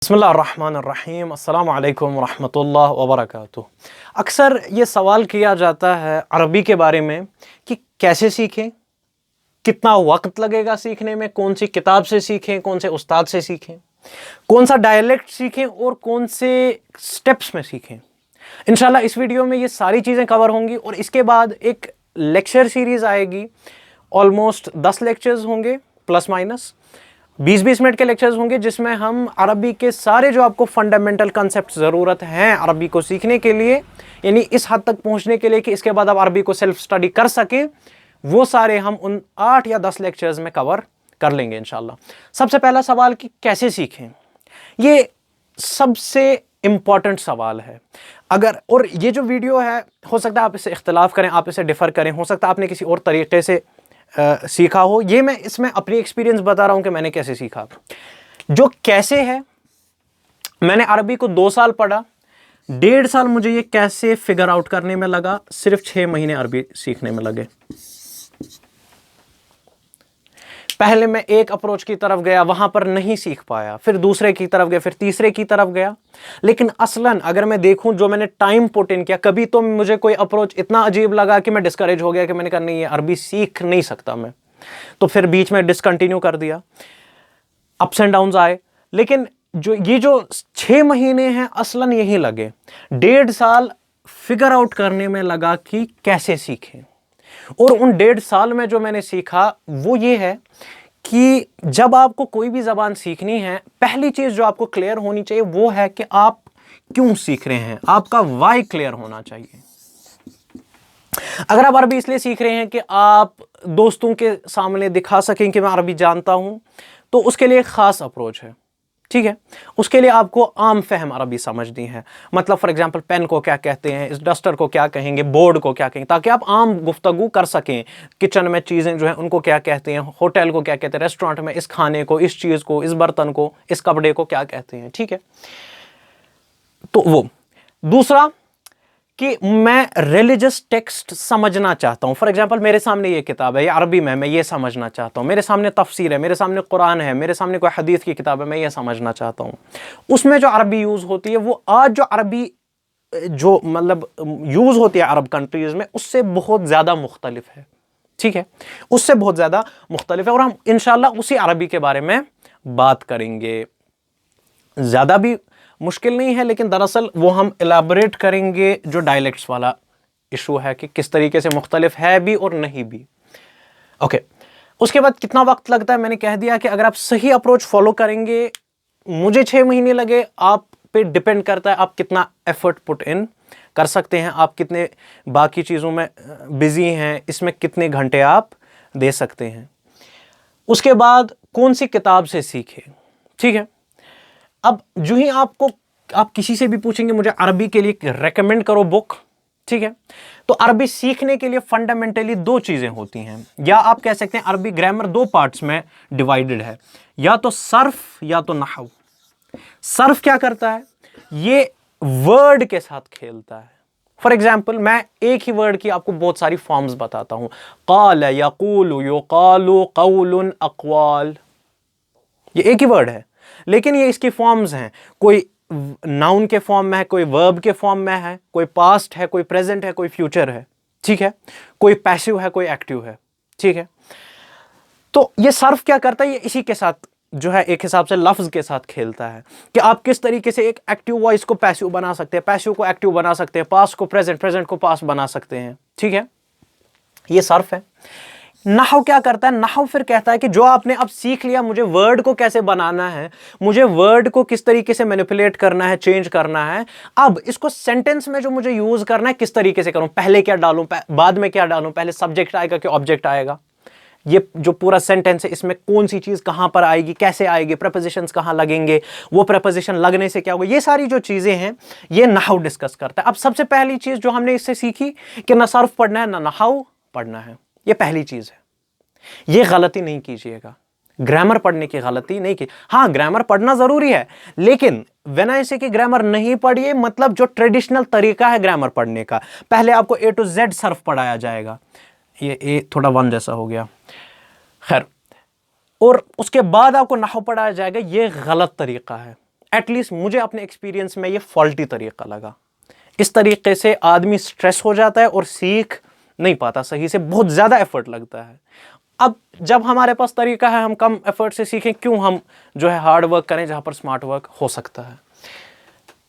बिस्मिल्लाहिर्रहमानिर्रहीम अस्सलामु अलैकुम वरहमतुल्लाह वबरकातुह। अक्सर ये सवाल किया जाता है अरबी के बारे में कि कैसे सीखें, कितना वक्त लगेगा सीखने में, कौन सी किताब से सीखें, कौन से उस्ताद से सीखें, कौन सा डायलेक्ट सीखें और कौन से स्टेप्स में सीखें। इंशाल्लाह इस वीडियो में ये सारी चीज़ें कवर होंगी और इसके बाद एक लेक्चर सीरीज़ आएगी। ऑलमोस्ट 10 लेक्चर्स होंगे प्लस माइनस 20-20 मिनट के लेक्चर्स होंगे, जिसमें हम अरबी के सारे जो आपको फंडामेंटल कंसेप्ट ज़रूरत हैं अरबी को सीखने के लिए, यानी इस हद तक पहुंचने के लिए कि इसके बाद आप अरबी को सेल्फ स्टडी कर सकें, वो सारे हम उन 8 या 10 लेक्चर्स में कवर कर लेंगे इंशाल्लाह। सबसे पहला सवाल कि कैसे सीखें, ये सबसे इंपॉर्टेंट सवाल है। और ये जो वीडियो है, हो सकता है आप इसे इख्तिलाफ करें, आप इसे डिफ़र करें, हो सकता है आपने किसी और तरीके से सीखा हो। ये मैं इसमें अपनी एक्सपीरियंस बता रहा हूं कि मैंने कैसे सीखा। जो कैसे है, मैंने अरबी को 2 साल पढ़ा, 1.5 साल मुझे ये कैसे फिगर आउट करने में लगा, सिर्फ 6 महीने अरबी सीखने में लगे। पहले मैं एक अप्रोच की तरफ गया, वहां पर नहीं सीख पाया, फिर दूसरे की तरफ गया, फिर तीसरे की तरफ गया। लेकिन असलन अगर मैं देखूं, जो मैंने टाइम पुट इन किया, कभी तो मुझे कोई अप्रोच इतना अजीब लगा कि मैं डिस्करेज हो गया कि मैंने कहा नहीं, ये अरबी सीख नहीं सकता मैं, तो फिर बीच में डिसकंटिन्यू कर दिया। अप्स एंड डाउन्स आए, लेकिन जो 6 महीने हैं असलन यही लगे। 1.5 साल फिगर आउट करने में लगा कि कैसे सीखें। और उन 1.5 साल में जो मैंने सीखा वो ये है कि जब आपको कोई भी ज़बान सीखनी है, पहली चीज़ जो आपको क्लियर होनी चाहिए वो है कि आप क्यों सीख रहे हैं। आपका वाई क्लियर होना चाहिए। अगर आप अरबी इसलिए सीख रहे हैं कि आप दोस्तों के सामने दिखा सकें कि मैं अरबी जानता हूं, तो उसके लिए एक ख़ास अप्रोच है, ठीक है। उसके लिए आपको आम फहम अरबी समझनी है। मतलब फॉर एग्जांपल पेन को क्या कहते हैं, इस डस्टर को क्या कहेंगे, बोर्ड को क्या कहेंगे, ताकि आप आम गुफ्तगू कर सकें। किचन में चीज़ें जो हैं उनको क्या कहते हैं, होटल को क्या कहते हैं, रेस्टोरेंट में इस खाने को, इस चीज़ को, इस बर्तन को, इस कपड़े को क्या कहते हैं, ठीक है। तो वो दूसरा कि मैं रिलीजियस टेक्स्ट समझना चाहता हूँ। फॉर एग्जांपल मेरे सामने ये किताब है, ये अरबी में, मैं ये समझना चाहता हूँ। मेरे सामने तफसीर है, मेरे सामने कुरान है, मेरे सामने कोई हदीस की किताब है, मैं ये समझना चाहता हूँ। उसमें जो अरबी यूज़ होती है वो आज जो अरबी जो मतलब यूज़ होती है अरब कंट्रीज़ में, उससे बहुत ज़्यादा मुख्तलिफ है, ठीक है, उससे बहुत ज़्यादा मुख्तलिफ है। और हम इंशाल्लाह उसी अरबी के बारे में बात करेंगे। ज़्यादा भी मुश्किल नहीं है, लेकिन दरअसल वो हम इलाबरेट करेंगे जो डायलेक्ट्स वाला इशू है कि किस तरीके से मुख्तलिफ है भी और नहीं भी। ओके, उसके बाद कितना वक्त लगता है, मैंने कह दिया कि अगर आप सही अप्रोच फॉलो करेंगे, मुझे 6 महीने लगे, आप पे डिपेंड करता है आप कितना एफर्ट पुट इन कर सकते हैं, आप कितने बाकी चीज़ों में बिजी हैं, इसमें कितने घंटे आप दे सकते हैं। उसके बाद कौन सी किताब से सीखें, ठीक है। अब जो ही आप किसी से भी पूछेंगे मुझे अरबी के लिए रेकमेंड करो बुक, ठीक है, तो अरबी सीखने के लिए फंडामेंटली 2 चीज़ें होती हैं, या आप कह सकते हैं अरबी ग्रामर 2 पार्ट्स में डिवाइडेड है, या तो सर्फ या तो नहव। सर्फ क्या करता है, ये वर्ड के साथ खेलता है। फॉर एग्जाम्पल मैं एक ही वर्ड की आपको बहुत सारी फॉर्म्स बताता हूं। क़ाल, यक़ूलु, युक़ालु, क़ौलुन, अक़वाल, ये एक ही वर्ड है, लेकिन ये इसकी फॉर्म्स हैं। कोई नाउन के फॉर्म में है, कोई वर्ब के फॉर्म में है, कोई पास्ट है, कोई प्रेजेंट है, कोई फ्यूचर है, ठीक है, कोई पैसिव है, कोई एक्टिव है, ठीक है। तो ये सर्फ क्या करता है, ये इसी के साथ जो है एक हिसाब से लफ्ज के साथ खेलता है कि आप किस तरीके से एक एक्टिव वॉइस को पैसिव बना सकते हैं, पैसिव को एक्टिव बना सकते हैं, पास्ट को प्रेजेंट, प्रेजेंट को पास्ट बना सकते हैं, ठीक है। ये सर्फ है। नहव क्या करता है, नहव फिर कहता है कि जो आपने अब सीख लिया, मुझे वर्ड को कैसे बनाना है, मुझे वर्ड को किस तरीके से मैनिपुलेट करना है, चेंज करना है, अब इसको सेंटेंस में जो मुझे यूज करना है किस तरीके से करूं, पहले क्या डालूं, बाद में क्या डालूं, पहले सब्जेक्ट आएगा कि ऑब्जेक्ट आएगा, ये जो पूरा सेंटेंस है इसमें कौन सी चीज कहां पर आएगी, कैसे आएगी, प्रपोजिशंस कहां लगेंगे, वो प्रपोजिशन लगने से क्या होगा, ये सारी जो चीजें हैं ये नहव डिस्कस करता है। अब सबसे पहली चीज जो हमने इससे सीखी कि ना सर्फ पढ़ना है ना नहव पढ़ना है, ये पहली चीज है। ये गलती नहीं कीजिएगा, ग्रामर पढ़ने की गलती नहीं की। हाँ, ग्रामर पढ़ना जरूरी है, लेकिन व्हेन आई से कि ग्रामर नहीं पढ़िए, मतलब जो ट्रेडिशनल तरीका है ग्रामर पढ़ने का, पहले आपको A to Z सर्फ पढ़ाया जाएगा, ये ए थोड़ा 1 जैसा हो गया, खैर, और उसके बाद आपको नहव पढ़ाया जाएगा, ये गलत तरीका है। एटलीस्ट मुझे अपने एक्सपीरियंस में ये फॉल्टी तरीका लगा। इस तरीके से आदमी स्ट्रेस हो जाता है और सीख नहीं पाता सही से, बहुत ज़्यादा एफर्ट लगता है। अब जब हमारे पास तरीका है हम कम एफर्ट से सीखें, क्यों हम जो है हार्ड वर्क करें जहाँ पर स्मार्ट वर्क हो सकता है।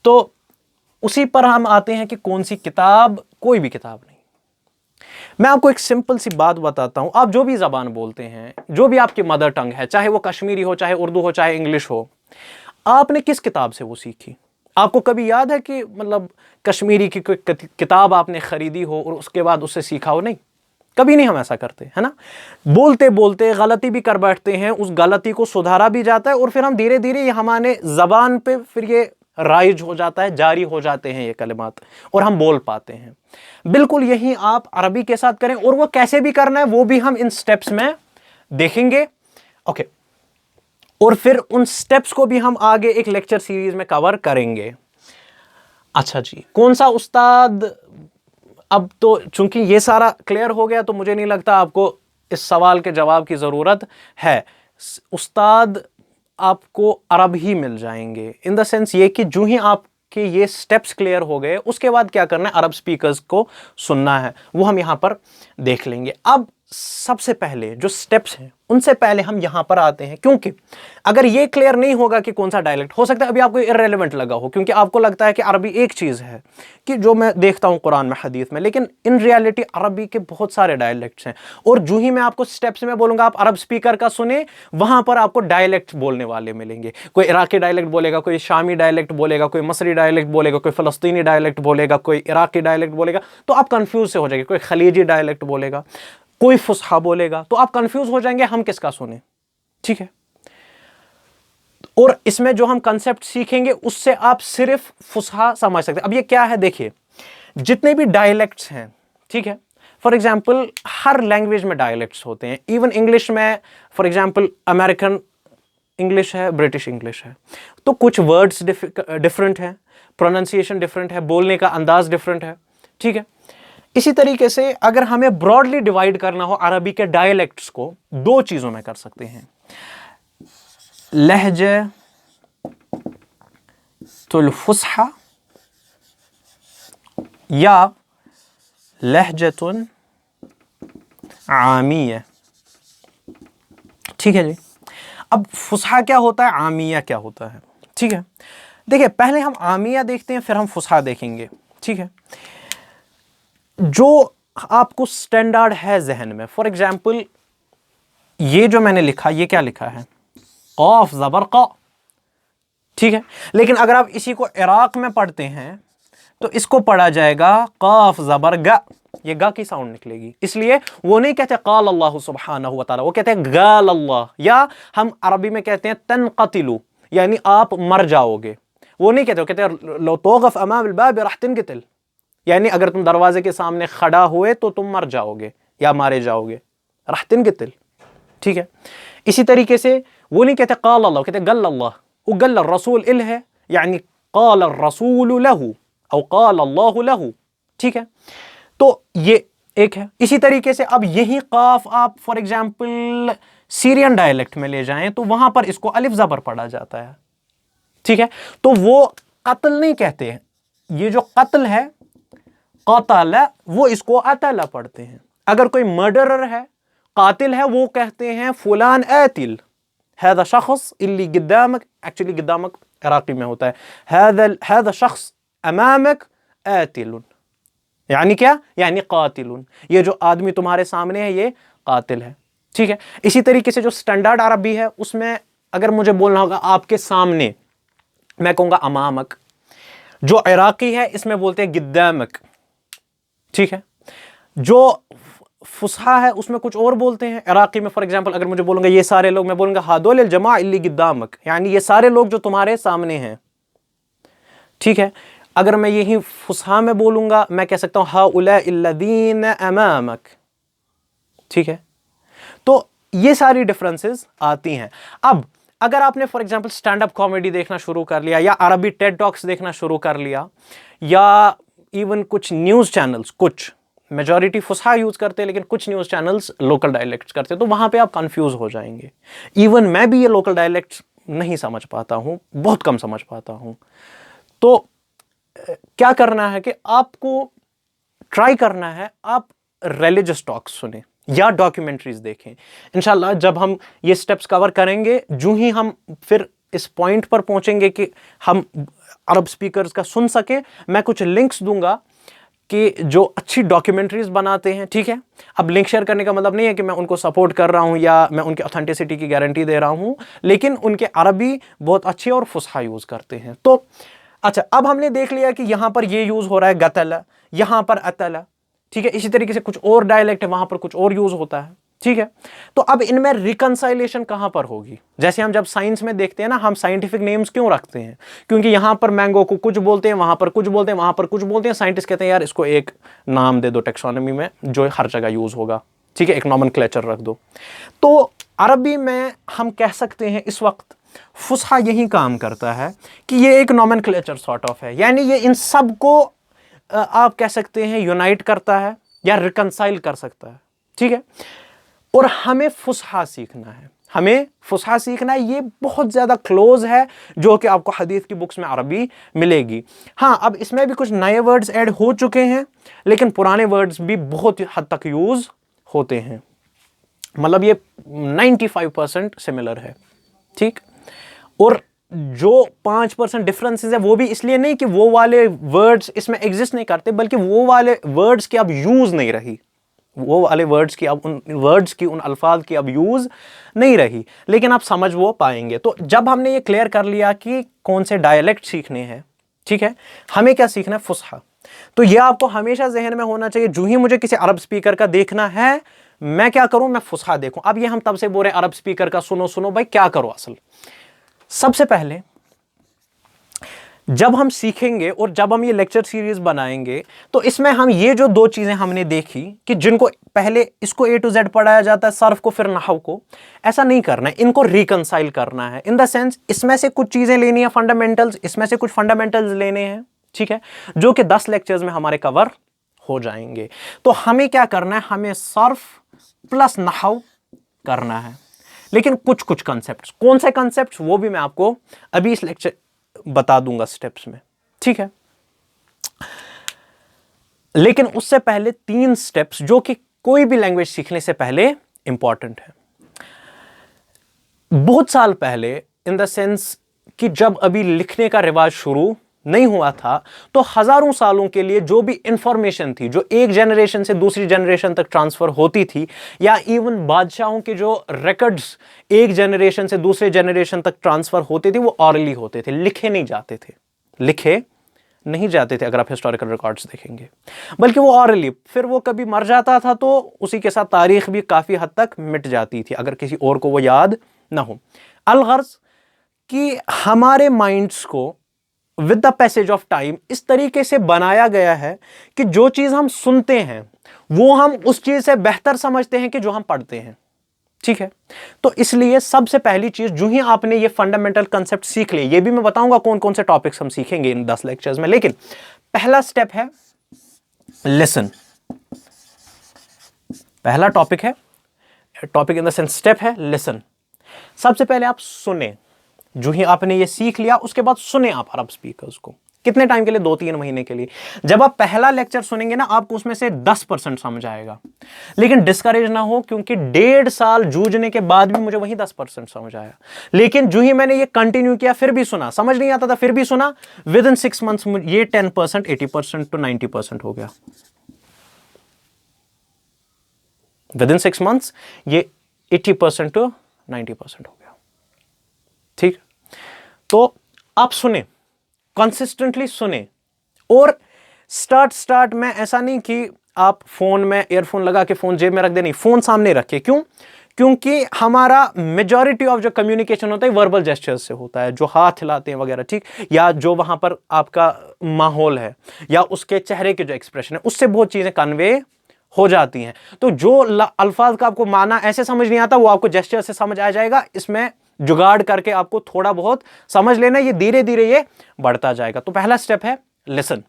तो उसी पर हम आते हैं कि कौन सी किताब, कोई भी किताब नहीं। मैं आपको एक सिंपल सी बात बताता हूं, आप जो भी ज़बान बोलते हैं, जो भी आपकी मदर टंग है, चाहे वो कश्मीरी हो, चाहे उर्दू हो, चाहे इंग्लिश हो, आपने किस किताब से वो सीखी? आपको कभी याद है कि मतलब कश्मीरी की कोई किताब आपने खरीदी हो और उसके बाद उससे सीखा हो? नहीं, कभी नहीं हम ऐसा करते, है ना। बोलते बोलते गलती भी कर बैठते हैं, उस गलती को सुधारा भी जाता है और फिर हम धीरे धीरे ये हमारे ज़बान पे फिर ये राइज हो जाता है, जारी हो जाते हैं ये कलिमात और हम बोल पाते हैं। बिल्कुल यही आप अरबी के साथ करें, और वो कैसे भी करना है वो भी हम इन स्टेप्स में देखेंगे। ओके, और फिर उन स्टेप्स को भी हम आगे एक लेक्चर सीरीज में कवर करेंगे। अच्छा जी, कौन सा उस्ताद? अब तो चूंकि ये सारा क्लियर हो गया तो मुझे नहीं लगता आपको इस सवाल के जवाब की ज़रूरत है। उस्ताद आपको अरब ही मिल जाएंगे, इन द सेंस ये कि जो ही आपके ये स्टेप्स क्लियर हो गए उसके बाद क्या करना है, अरब स्पीकर्स को सुनना है, वो हम यहाँ पर देख लेंगे। अब सबसे पहले जो स्टेप्स हैं उनसे पहले हम यहां पर आते हैं, क्योंकि अगर ये क्लियर नहीं होगा कि कौन सा डायलेक्ट, हो सकता है अभी आपको इररेलेवेंट लगा हो, क्योंकि आपको लगता है कि अरबी एक चीज है कि जो मैं देखता हूं कुरान में, हदीस में, लेकिन इन रियलिटी अरबी के बहुत सारे डायलेक्ट्स हैं। और जो ही मैं आपको स्टेप्स में बोलूंगा आप अरब स्पीकर का सुने, वहां पर आपको डायलेक्ट बोलने वाले मिलेंगे। कोई इराकी डायलेक्ट बोलेगा, कोई शामी डायलेक्ट बोलेगा, कोई मसरी डायलेक्ट बोलेगा, कोई फलस्तीनी डायलेक्ट बोलेगा, कोई इराकी डायलेक्ट बोलेगा, तो आप कंफ्यूज से हो जाएंगे। कोई खलीजी डायलेक्ट बोलेगा, कोई फुसहा बोलेगा, तो आप कंफ्यूज हो जाएंगे हम किसका सुने। ठीक है, और इसमें जो हम कंसेप्ट सीखेंगे उससे आप सिर्फ फुसहा समझ सकते हैं। अब ये क्या है, देखिए जितने भी डायलेक्ट्स हैं, ठीक है, फॉर एग्जाम्पल हर लैंग्वेज में डायलेक्ट्स होते हैं। इवन इंग्लिश में फॉर एग्जाम्पल अमेरिकन इंग्लिश है, ब्रिटिश इंग्लिश है, तो कुछ वर्ड्स डिफरेंट हैं, प्रोनाउंसिएशन डिफरेंट है, बोलने का अंदाज डिफरेंट है। ठीक है, इसी तरीके से अगर हमें ब्रॉडली डिवाइड करना हो अरबी के डायलेक्ट्स को, दो चीजों में कर सकते हैं, लहजतुल फुसहा या लहजतुन आमिया। ठीक है जी, अब फुसहा क्या होता है, आमिया क्या होता है? ठीक है, देखिए पहले हम आमिया देखते हैं, फिर हम फुसहा देखेंगे। ठीक है, जो आपको स्टैंडर्ड है जहन में, फॉर एग्जाम्पल ये जो मैंने लिखा, ये क्या लिखा है, क़ाफ ज़बर क़ा। ठीक है, लेकिन अगर आप इसी को इराक में पढ़ते हैं तो इसको पढ़ा जाएगा क़ाफ ज़बर गा, ये गा की साउंड निकलेगी। इसलिए वो नहीं कहते क़ाल अल्लाह सुब्हानहु व तआला, वो कहते हैं गाल अल्लाह, या हम अरबी में कहते हैं तनक़तिलु, यानी आप मर जाओगे। वो नहीं कहते, वो कहते हैं लो तौक़फ़ अमाम अल-बाब राह तनक़तिल, यानी अगर तुम दरवाजे के सामने खड़ा हुए तो तुम मर जाओगे या मारे जाओगे, राह तनक़तिल। ठीक है, इसी तरीके से वो नहीं कहते क़ाल अल्लाह, कहते गल अल्लाह, वो गल रसूल इल है, यानी क़ाल रसूल लहू और क़ाल अल्लाह लहू। ठीक है, तो ये एक है। इसी तरीके से अब यही क़ाफ आप फॉर एग्जाम्पल सीरियन डायलेक्ट में ले जाएं तो वहां पर इसको अलिफ ज़बर पढ़ा जाता है। ठीक है, तो वो कत्ल नहीं कहते हैं, ये जो कत्ल है क़तला, वो इसको अतला पढ़ते हैं। अगर कोई मर्डरर है, कातिल है, वो कहते हैं फुलान आतिल, हादा शख्स इल्ली गिद्दामक, एक्चुअली गिद्दामक इराकी में होता है, हादा शख्स अमामक आतिलुन, यानी क्या, यानी कातिलुन, ये जो आदमी तुम्हारे सामने है ये कातिल है। ठीक है, इसी तरीके से जो स्टैंडर्ड अरबी है उसमें अगर मुझे बोलना होगा आपके सामने, मैं कहूंगा अमामक। जो इराकी है इसमें बोलते हैं गिद्दामक। ठीक है, जो फुसहा है उसमें कुछ और बोलते हैं। इराकी में फॉर एग्जांपल अगर मुझे बोलूंगा ये सारे लोग, मैं बोलूंगा हादुल जमा इल्ली गिद्दामक, यानी ये सारे लोग जो तुम्हारे सामने हैं। ठीक है, अगर मैं यही फुसहा में बोलूंगा मैं कह सकता हूं हाउलाई अल्लज़ीन अमामक। ठीक है, तो ये सारी डिफरेंसेस आती हैं। अब अगर आपने for example stand up comedy देखना शुरू कर लिया, या अरबी टेड टॉक्स देखना शुरू कर लिया, या इवन कुछ न्यूज़ चैनल्स, कुछ मेजॉरिटी फुसहा यूज़ करते हैं लेकिन कुछ न्यूज़ चैनल्स लोकल डायलेक्ट्स करते हैं, तो वहाँ पे आप कंफ्यूज हो जाएंगे। इवन मैं भी ये लोकल डायलेक्ट्स नहीं समझ पाता हूँ, बहुत कम समझ पाता हूँ। तो क्या करना है कि आपको ट्राई करना है, आप रिलीजियस टॉक्स सुने या डॉक्यूमेंट्रीज देखें। इंशाल्लाह जब हम ये स्टेप्स कवर करेंगे, जो ही हम फिर इस पॉइंट पर पहुंचेंगे कि हम अरब स्पीकर्स का सुन सके, मैं कुछ लिंक्स दूंगा कि जो अच्छी डॉक्यूमेंट्रीज बनाते हैं, ठीक है। अब लिंक शेयर करने का मतलब नहीं है कि मैं उनको सपोर्ट कर रहा हूं या मैं उनकी ऑथेंटिसिटी की गारंटी दे रहा हूं, लेकिन उनके अरबी बहुत अच्छी और फुसहा यूज करते हैं। तो अच्छा, अब हमने देख लिया कि यहां पर ये यूज हो रहा है गतला, यहां पर अतला, ठीक है। इसी तरीके से कुछ और डायलेक्ट है, वहां पर कुछ और यूज होता है, ठीक है। तो अब इनमें रिकंसाइलेशन कहां पर होगी? जैसे हम जब साइंस में देखते हैं ना, हम साइंटिफिक नेम्स क्यों रखते हैं? क्योंकि यहां पर मैंगो को कुछ बोलते हैं, वहां पर कुछ बोलते हैं, वहां पर कुछ बोलते हैं। साइंटिस्ट कहते हैं यार इसको एक नाम दे दो टेक्सोनॉमी में जो हर जगह यूज होगा, ठीक है, एक नॉमेनक्लेचर रख दो। तो अरबी में हम कह सकते हैं इस वक्त फुसहा यही काम करता है कि ये एक नॉमेनक्लेचर सॉर्ट ऑफ है, यानी ये इन सब को आप कह सकते हैं यूनाइट करता है या रिकंसाइल कर सकता है, ठीक है। और हमें फुसहा सीखना है, हमें फुसहा सीखना है। ये बहुत ज्यादा क्लोज है जो कि आपको हदीस की बुक्स में अरबी मिलेगी। हाँ, अब इसमें भी कुछ नए वर्ड्स ऐड हो चुके हैं, लेकिन पुराने वर्ड्स भी बहुत हद तक यूज होते हैं। मतलब ये 95% सिमिलर है, ठीक। और जो 5% डिफरेंसेस है वो भी इसलिए नहीं कि वो वाले वर्ड्स इसमें एग्जिस्ट नहीं करते, बल्कि वो वाले वर्ड्स की अब यूज नहीं रही, वो वाले वर्ड्स की अब उन वर्ड्स की, उन अल्फाज की अब यूज नहीं रही, लेकिन आप समझ वो पाएंगे। तो जब हमने ये क्लियर कर लिया कि कौन से डायलेक्ट सीखने हैं, ठीक है, हमें क्या सीखना है? फुसहा। तो ये आपको हमेशा जहन में होना चाहिए, जो ही मुझे किसी अरब स्पीकर का देखना है, मैं क्या करूं? मैं फुसहा देखूं। अब ये हम तब से बोल रहे अरब स्पीकर का सुनो सुनो, भाई क्या करो? असल सबसे पहले जब हम सीखेंगे और जब हम ये लेक्चर सीरीज बनाएंगे, तो इसमें हम ये जो दो चीजें हमने देखी कि जिनको पहले इसको A to Z पढ़ाया जाता है, सर्फ को फिर नहव को, ऐसा नहीं करना है, इनको रिकंसाइल करना है। इन द सेंस इसमें से कुछ चीजें लेनी है फंडामेंटल्स, इसमें से कुछ फंडामेंटल्स लेने हैं, ठीक है, जो कि 10 लेक्चर्स में हमारे कवर हो जाएंगे। तो हमें क्या करना है? हमें सर्फ प्लस नहव करना है, लेकिन कुछ कुछ कंसेप्ट, कौन से कंसेप्ट वो भी मैं आपको अभी इस लेक्चर बता दूंगा स्टेप्स में, ठीक है। लेकिन उससे पहले 3 स्टेप्स जो कि कोई भी लैंग्वेज सीखने से पहले इंपॉर्टेंट है। बहुत साल पहले, इन द सेंस कि जब अभी लिखने का रिवाज शुरू नहीं हुआ था, तो हजारों सालों के लिए जो भी इंफॉर्मेशन थी, जो एक जनरेशन से दूसरी जनरेशन तक ट्रांसफर होती थी, या इवन बादशाहों के जो रिकॉर्ड्स एक जनरेशन से दूसरे जनरेशन तक ट्रांसफर होते थे, वो ऑरली होते थे, लिखे नहीं जाते थे, लिखे नहीं जाते थे। अगर आप हिस्टोरिकल रिकॉर्ड्स देखेंगे, बल्कि वो ऑरली, फिर वो कभी मर जाता था तो उसी के साथ तारीख भी काफी हद तक मिट जाती थी, अगर किसी और को वो याद ना हो। अलगर्ज कि हमारे माइंड्स को with the passage of time इस तरीके से बनाया गया है कि जो चीज हम सुनते हैं वो हम उस चीज से बेहतर समझते हैं कि जो हम पढ़ते हैं, ठीक है। तो इसलिए सबसे पहली चीज, जो ही आपने ये फंडामेंटल कंसेप्ट सीख लिए, ये भी मैं बताऊंगा कौन कौन से टॉपिक्स हम सीखेंगे इन 10 लेक्चर्स में, लेकिन पहला स्टेप है लिसन। पहला टॉपिक है, topic in the sense step है लिसन। सबसे पहले आप सुने, जो ही आपने ये सीख लिया उसके बाद सुने आप अरब स्पीकर्स को। कितने टाइम के लिए? 2-3 महीने के लिए। जब आप पहला लेक्चर सुनेंगे ना, आपको उसमें से 10% समझ आएगा, लेकिन डिस्करेज ना हो, क्योंकि 1.5 साल जूझने के बाद भी मुझे वही 10% समझ आया। लेकिन जो ही मैंने ये कंटिन्यू किया, फिर भी सुना, समझ नहीं आता था फिर भी सुना, विद इन 6 मंथ्स ये 10%, 80% to 90% हो गया। विद इन 6 मंथ्स ये 80% to 90% हो गया, ठीक। तो आप सुने, कंसिस्टेंटली सुने, और स्टार्ट में ऐसा नहीं कि आप फोन में ईयरफोन लगा के फोन जेब में रख दे, नहीं, फोन सामने रखे। क्यों? क्योंकि हमारा मेजॉरिटी ऑफ जो कम्युनिकेशन होता है वर्बल जेस्चर्स से होता है, जो हाथ हिलाते हैं वगैरह, ठीक, या जो वहां पर आपका माहौल है या उसके चेहरे के जो एक्सप्रेशन है, उससे बहुत चीजें कन्वे हो जाती हैं। तो जो अल्फाज का आपको माना ऐसे समझ नहीं आता, वो आपको जेस्चर से समझ आ जाएगा। इसमें जुगाड़ करके आपको थोड़ा बहुत समझ लेना, ये धीरे धीरे ये बढ़ता जाएगा। तो पहला स्टेप है लिसन।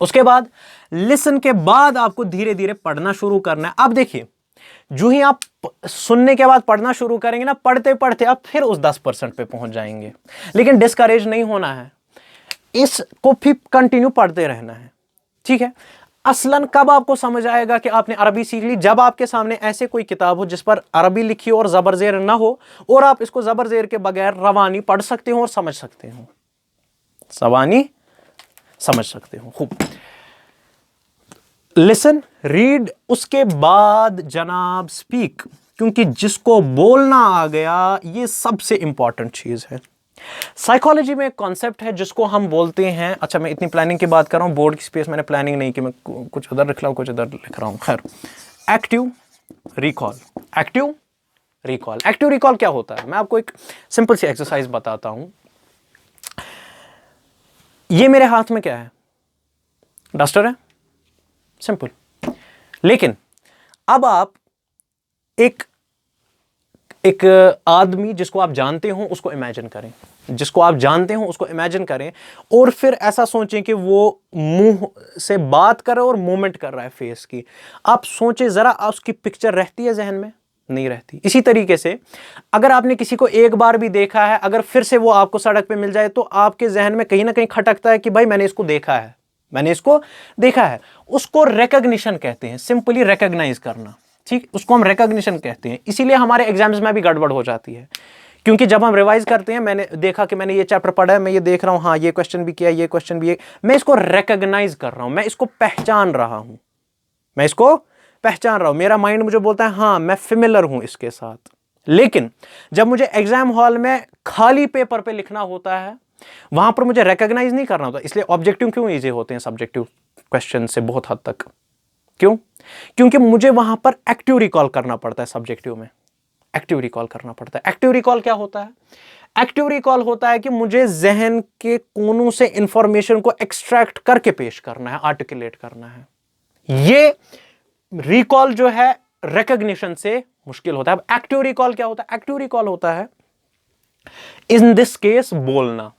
उसके बाद लिसन के बाद आपको धीरे धीरे पढ़ना शुरू करना है। अब देखिए, जो ही आप सुनने के बाद पढ़ना शुरू करेंगे ना, पढ़ते पढ़ते आप फिर उस 10% पे पहुंच जाएंगे। लेकिन डिस्करेज नहीं होना है, इसको भी कंटिन्यू पढ़ते रहना है, ठीक है। असलन कब आपको समझ आएगा कि आपने अरबी सीख ली? जब आपके सामने ऐसे कोई किताब हो जिस पर अरबी लिखी हो और जबर जेर ना हो, और आप इसको जबर जेर के बगैर रवानी पढ़ सकते हो और समझ सकते हो, सवानी समझ सकते हो। खूब लिसन, रीड, उसके बाद जनाब स्पीक, क्योंकि जिसको बोलना आ गया ये सबसे इंपॉर्टेंट चीज है। साइकोलॉजी में एक कॉन्सेप्ट है जिसको हम बोलते हैं, अच्छा मैं इतनी प्लानिंग की बात कर रहा हूं, बोर्ड की स्पेस मैंने प्लानिंग नहीं की, मैं कुछ उधर लिख रहा हूं कुछ इधर लिख रहा हूं, खैर। Active recall, active recall, active recall क्या होता है? मैं आपको एक सिंपल सी एक्सरसाइज बताता हूं। ये मेरे हाथ में क्या है? डस्टर है, सिंपल। लेकिन अब आप एक आदमी जिसको आप जानते हो उसको इमेजिन करें, जिसको आप जानते हो उसको इमेजिन करें, और फिर ऐसा सोचें कि वो मुंह से बात कर रहा है और मूवमेंट कर रहा है फेस की। आप सोचें जरा, उसकी पिक्चर रहती है जहन में? नहीं रहती। इसी तरीके से अगर आपने किसी को एक बार भी देखा है, अगर फिर से वो आपको सड़क पे मिल जाए तो आपके जहन में कहीं ना कहीं खटकता है कि भाई मैंने इसको देखा है, मैंने इसको देखा है। उसको रिकॉग्निशन कहते हैं, सिंपली रिकॉग्नाइज करना, ठीक, उसको हम रिकॉग्निशन कहते हैं। इसीलिए हमारे एग्जाम्स में भी गड़बड़ हो जाती है, क्योंकि जब हम रिवाइज करते हैं, मैंने देखा कि मैंने ये चैप्टर पढ़ा है, मैं ये देख रहा हूं, हाँ ये क्वेश्चन भी किया, ये क्वेश्चन भी है, मैं इसको रिकॉग्नाइज कर रहा हूं, मैं इसको पहचान रहा हूं, मैं इसको पहचान रहा हूं, मेरा माइंड मुझे बोलता है हाँ मैं फेमिलर हूं इसके साथ। लेकिन जब मुझे एग्जाम हॉल में खाली पेपर पे लिखना होता है, वहां पर मुझे रिकॉग्नाइज नहीं करना होता। इसलिए ऑब्जेक्टिव क्यों इजी होते हैं सब्जेक्टिव क्वेश्चन से बहुत हद तक? क्यों? क्योंकि मुझे वहां पर एक्टिव रिकॉल करना पड़ता है, सब्जेक्टिव में एक्टिव रिकॉल करना पड़ता है। एक्टिव रिकॉल क्या होता है? एक्टिव रिकॉल होता है कि मुझे जहन के कोनों से इंफॉर्मेशन को एक्सट्रैक्ट करके पेश करना है, आर्टिकुलेट करना है। ये रिकॉल जो है रिकॉग्निशन से मुश्किल होता है। अब एक्टिव रिकॉल क्या होता है? एक्टिव रिकॉल होता है इन दिस केस बोलना।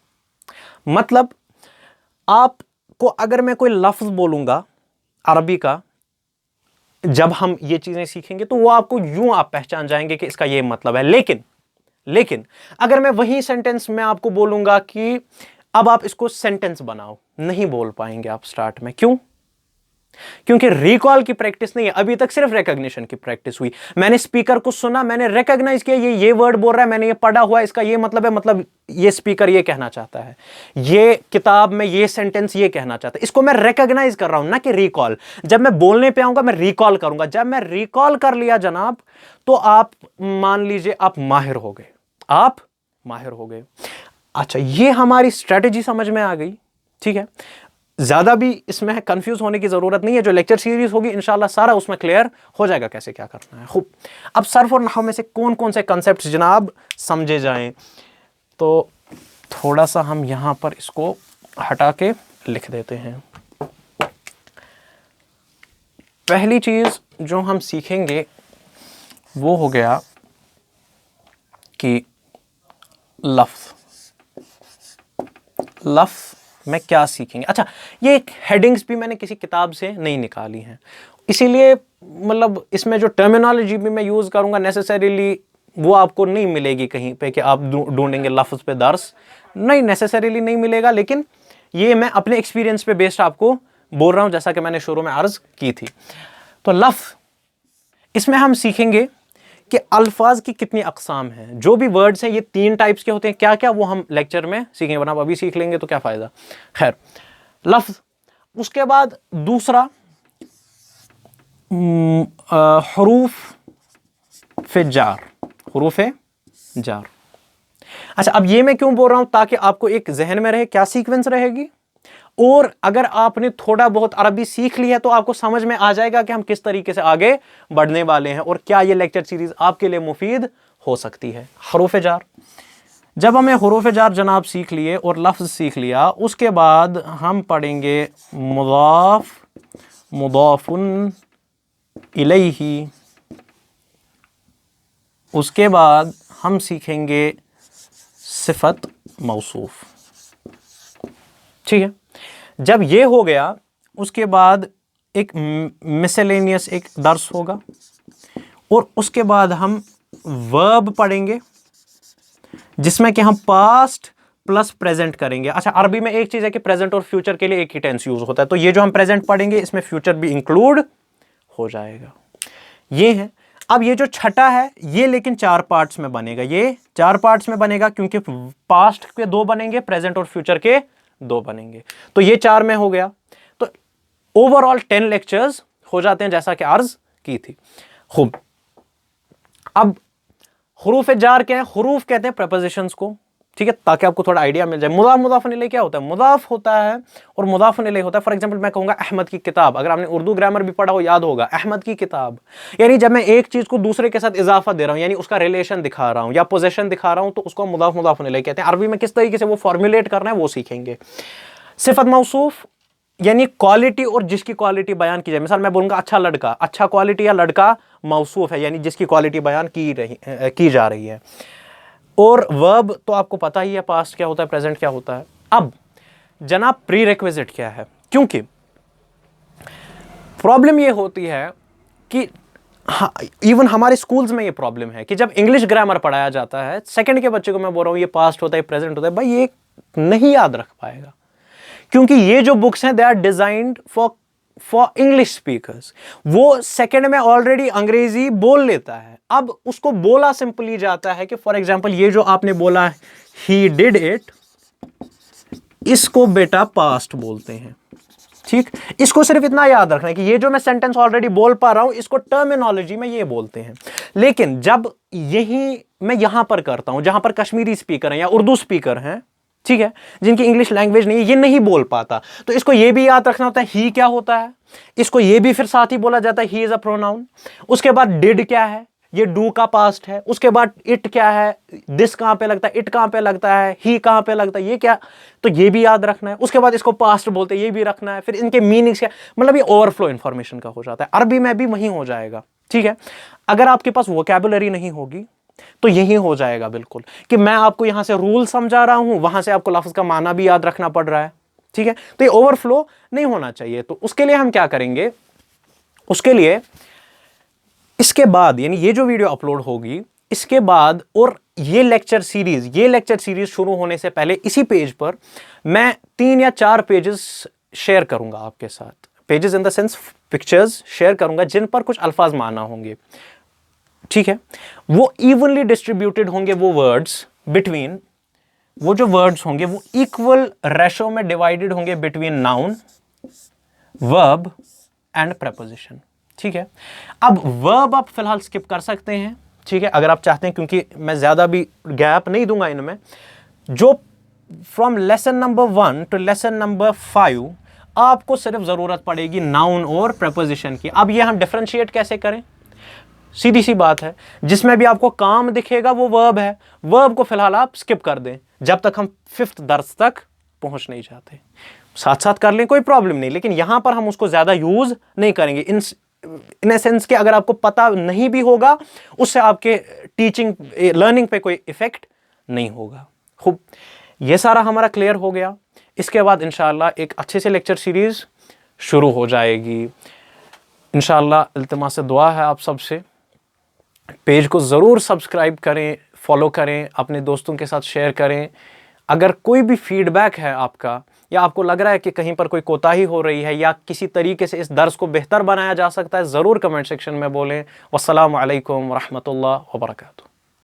मतलब आपको अगर मैं कोई लफ्ज बोलूंगा अरबी का, जब हम ये चीजें सीखेंगे तो वो आपको यूं आप पहचान जाएंगे कि इसका ये मतलब है। लेकिन अगर मैं वही सेंटेंस में आपको बोलूंगा कि अब आप इसको सेंटेंस बनाओ, नहीं बोल पाएंगे आप स्टार्ट में। क्यों? क्योंकि रिकॉल की प्रैक्टिस नहीं है, अभी तक सिर्फ रिकॉग्निशन की प्रैक्टिस हुई। मैंने स्पीकर को सुना, मैंने रिकॉग्नाइज किया ये वर्ड बोल रहा है, मैंने ये पढ़ा हुआ है, इसका ये मतलब है, मतलब ये स्पीकर ये कहना चाहता है, ये किताब में ये सेंटेंस ये कहना चाहता है। इसको मैं रिकॉग्नाइज कर रहा हूं ना कि रिकॉल। जब मैं बोलने पे आऊंगा मैं रिकॉल करूंगा। जब मैं रिकॉल कर लिया जनाब, तो आप मान लीजिए आप माहिर हो गए, आप माहिर हो गए। अच्छा, ये हमारी स्ट्रेटेजी समझ में आ गई, ठीक है। ज्यादा भी इसमें कंफ्यूज होने की जरूरत नहीं है, जो लेक्चर सीरीज होगी इंशाल्लाह सारा उसमें क्लियर हो जाएगा कैसे क्या करना है। खूब, अब सर्फ और नहव में से कौन कौन से कंसेप्ट जनाब समझे जाएं, तो थोड़ा सा हम यहां पर इसको हटा के लिख देते हैं। पहली चीज जो हम सीखेंगे वो हो गया कि लफ्ज में क्या सीखेंगे। अच्छा, ये हेडिंग्स भी मैंने किसी किताब से नहीं निकाली हैं, इसीलिए मतलब इसमें जो टर्मिनोलॉजी भी मैं यूज करूंगा नेसेसरीली वो आपको नहीं मिलेगी कहीं पे कि आप ढूंढेंगे लफ्ज पे दर्स, नहीं, नेसेसरीली नहीं मिलेगा। लेकिन ये मैं अपने एक्सपीरियंस पे बेस्ड आपको बोल रहा हूं, जैसा कि मैंने शुरू में अर्ज की थी। तो लफ्ज, इसमें हम सीखेंगे कि अल्फाज की कितनी अकसाम हैं। जो भी वर्ड्स हैं ये 3 टाइप्स के होते हैं, क्या क्या वो हम लेक्चर में सीखेंगे, वरना अभी सीख लेंगे तो क्या फायदा। खैर, लफ्ज। उसके बाद दूसरा हुरूफ जार, हुरूफ जार। अच्छा, अब ये मैं क्यों बोल रहा हूं? ताकि आपको एक जहन में रहे क्या सीक्वेंस रहेगी, और अगर आपने थोड़ा बहुत अरबी सीख ली है तो आपको समझ में आ जाएगा कि हम किस तरीके से आगे बढ़ने वाले हैं और क्या ये लेक्चर सीरीज आपके लिए मुफीद हो सकती है। हुरूफ जार, जब हमें हुरूफ जार जनाब सीख लिए और लफ्ज सीख लिया, उसके बाद हम पढ़ेंगे मुदाफ, मुदाफुन इलैही। उसके बाद हम सीखेंगे सिफत मौसूफ, ठीक है। जब ये हो गया, उसके बाद एक मिसलेनियस एक दर्स होगा, और उसके बाद हम वर्ब पढ़ेंगे जिसमें कि हम पास्ट प्लस प्रेजेंट करेंगे। अच्छा, अरबी में एक चीज है कि प्रेजेंट और फ्यूचर के लिए एक ही टेंस यूज होता है, तो ये जो हम प्रेजेंट पढ़ेंगे इसमें फ्यूचर भी इंक्लूड हो जाएगा। ये है। अब ये जो छठा है ये लेकिन 4 पार्ट्स में बनेगा, ये 4 पार्ट्स में बनेगा क्योंकि पास्ट के 2 बनेंगे, प्रेजेंट और फ्यूचर के 2 बनेंगे, तो ये 4 में हो गया। तो ओवरऑल 10 लेक्चर्स हो जाते हैं जैसा कि अर्ज की थी। खूब, अब हुरूफ जार क्या है? हुरूफ कहते हैं प्रेपोजिशंस को, ठीक है, ताकि आपको थोड़ा आइडिया मिल जाए। मुदाफ मुदाफ इलैहि क्या होता है? मुदाफ होता है और मुदाफ इलैहि होता है। फॉर एग्जांपल मैं कहूंगा अहमद की किताब, अगर आपने उर्दू ग्रामर भी पढ़ा हो याद होगा, अहमद की किताब, यानी जब मैं एक चीज को दूसरे के साथ इजाफा दे रहा हूं, यानी उसका रिलेशन दिखा रहा हूं या पोजेशन दिखा रहा हूं, तो उसको मुदाफ मुदाफ इलैहि कहते हैं। अरबी में किस तरीके से वो फॉर्मुलेट करना है वो सीखेंगे। सिफत मौसूफ यानी क्वालिटी और जिसकी क्वालिटी बयान की जाए। मिसाल मैं बोलूंगा अच्छा लड़का, अच्छा क्वालिटी या लड़का मौसूफ है यानी जिसकी क्वालिटी बयान की जा रही है। और वर्ब तो आपको पता ही है, पास्ट क्या होता है, प्रेजेंट क्या होता है। अब जनाब प्री रिक्विजिट क्या है? क्योंकि प्रॉब्लम ये होती है कि इवन हमारे स्कूल्स में ये प्रॉब्लम है कि जब इंग्लिश ग्रामर पढ़ाया जाता है, सेकंड के बच्चे को मैं बोल रहा हूं ये पास्ट होता है प्रेजेंट होता है, भाई ये नहीं याद रख पाएगा, क्योंकि ये जो बुक्स हैं they are designed for English speakers. वो सेकंड में ऑलरेडी अंग्रेजी बोल लेता है, अब उसको बोला सिंपली जाता है कि फॉर एग्जांपल ये जो आपने बोला ही डिड इट, इसको बेटा पास्ट बोलते हैं, ठीक। इसको सिर्फ इतना याद रखना है कि ये जो मैं सेंटेंस ऑलरेडी बोल पा रहा हूं इसको टर्मिनोलॉजी में ये बोलते हैं। लेकिन जब यही मैं यहां पर करता हूं जहां पर कश्मीरी स्पीकर हैं या उर्दू स्पीकर हैं, ठीक है, जिनकी इंग्लिश लैंग्वेज नहीं है, ये नहीं बोल पाता, तो इसको ये भी याद रखना होता है ही क्या होता है, इसको ये भी फिर साथ ही बोला जाता है ही इज अ प्रोनाउन। उसके बाद डिड क्या है, ये डू का पास्ट है। उसके बाद इट क्या है, दिस कहां पे लगता है, इट कहां पे लगता है, ही कहां पे लगता है, ये क्या, तो ये भी याद रखना है। उसके बाद इसको पास्ट बोलते हैं, ये भी रखना है। फिर इनके मीनिंग्स क्या, मतलब ये ओवरफ्लो इंफॉर्मेशन का हो जाता है। अरबी में भी वही हो जाएगा, ठीक है। अगर आपके पास वोकैबुलरी नहीं होगी तो यही हो जाएगा बिल्कुल कि मैं आपको यहां से रूल समझा रहा हूं, वहां से आपको लफ्ज का माना भी याद रखना पड़ रहा है, ठीक है। तो ये ओवरफ्लो नहीं होना चाहिए। तो उसके लिए हम क्या करेंगे, उसके लिए इसके बाद यानी ये जो वीडियो अपलोड होगी इसके बाद और ये लेक्चर सीरीज शुरू होने से पहले इसी पेज पर मैं 3 या 4 पेजेस शेयर करूंगा आपके साथ। Pages in the sense pictures share करूंगा जिन पर कुछ अल्फाज माना होंगे, ठीक है। वो इवनली डिस्ट्रीब्यूटेड होंगे, वो वर्ड्स बिटवीन, वो जो वर्ड्स होंगे वो इक्वल रेशो में डिवाइडेड होंगे between noun, verb and preposition, ठीक है। अब वर्ब आप फिलहाल स्किप कर सकते हैं, ठीक है, अगर आप चाहते हैं, क्योंकि मैं ज्यादा भी गैप नहीं दूंगा इनमें। जो from lesson number 1 to lesson number 5 आपको सिर्फ जरूरत पड़ेगी नाउन और प्रेपोजिशन की। अब ये हम डिफरेंशिएट कैसे करें, सीधी सी बात है, जिसमें भी आपको काम दिखेगा वो वर्ब है। वर्ब को फिलहाल आप स्किप कर दें जब तक हम 5th दर्स तक पहुंच नहीं जाते। साथ साथ कर लें, कोई प्रॉब्लम नहीं, लेकिन यहां पर हम उसको ज्यादा यूज नहीं करेंगे। इन ए सेंस के अगर आपको पता नहीं भी होगा उससे आपके टीचिंग लर्निंग पे कोई इफेक्ट नहीं होगा। खूब, ये सारा हमारा क्लियर हो गया। इसके बाद इंशाअल्लाह एक अच्छे से लेक्चर सीरीज शुरू हो जाएगी इंशाअल्लाह। इल्तिमास से दुआ है आप सबसे, पेज को ज़रूर सब्सक्राइब करें, फॉलो करें, अपने दोस्तों के साथ शेयर करें। अगर कोई भी फीडबैक है आपका या आपको लग रहा है कि कहीं पर कोई कोताही हो रही है या किसी तरीके से इस दर्स को बेहतर बनाया जा सकता है, ज़रूर कमेंट सेक्शन में बोलें। वस्सलामु अलैकुम रहमतुल्लाह व बरकातुहू।